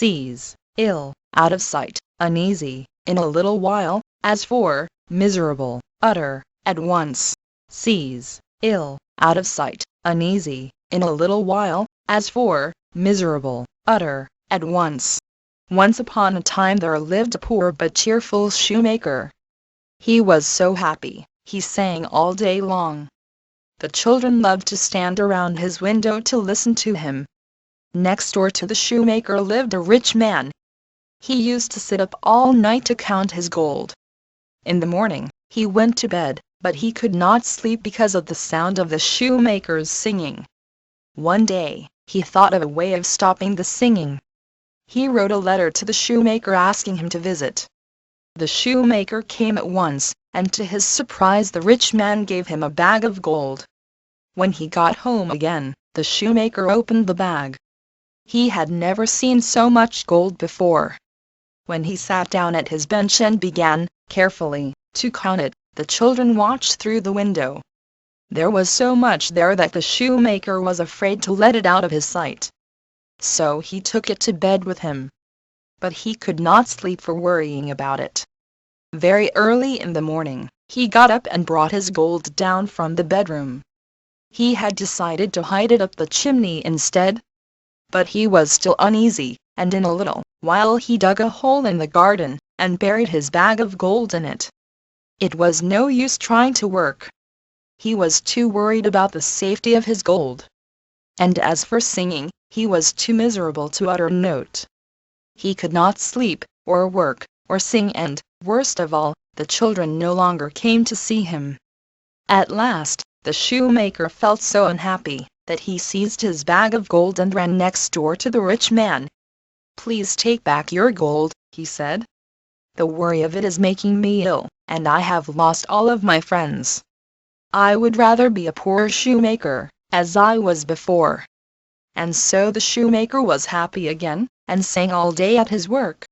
Cease, ill, out of sight, uneasy, in a little while, as for, miserable, utter, at once. Cease, ill, out of sight, uneasy, in a little while, as for, miserable, utter, at once. Once upon a time there lived a poor but cheerful shoemaker. He was so happy, he sang all day long. The children loved to stand around his window to listen to him. Next door to the shoemaker lived a rich man. He used to sit up all night to count his gold. In the morning, he went to bed, but he could not sleep because of the sound of the shoemaker's singing. One day, he thought of a way of stopping the singing. He wrote a letter to the shoemaker asking him to visit. The shoemaker came at once, and to his surprise the rich man gave him a bag of gold. When he got home again, the shoemaker opened the bag. He had never seen so much gold before. When he sat down at his bench and began, carefully, to count it, the children watched through the window. There was so much there that the shoemaker was afraid to let it out of his sight. So he took it to bed with him. But he could not sleep for worrying about it. Very early in the morning, he got up and brought his gold down from the bedroom. He had decided to hide it up the chimney instead. But he was still uneasy, and in a little while he dug a hole in the garden, and buried his bag of gold in it. It was no use trying to work. He was too worried about the safety of his gold. And as for singing, he was too miserable to utter a note. He could not sleep, or work, or sing, and, worst of all, the children no longer came to see him. At last, the shoemaker felt so unhappy that he seized his bag of gold and ran next door to the rich man. "Please take back your gold," he said. "The worry of it is making me ill, and I have lost all of my friends. I would rather be a poor shoemaker, as I was before." And so the shoemaker was happy again, and sang all day at his work.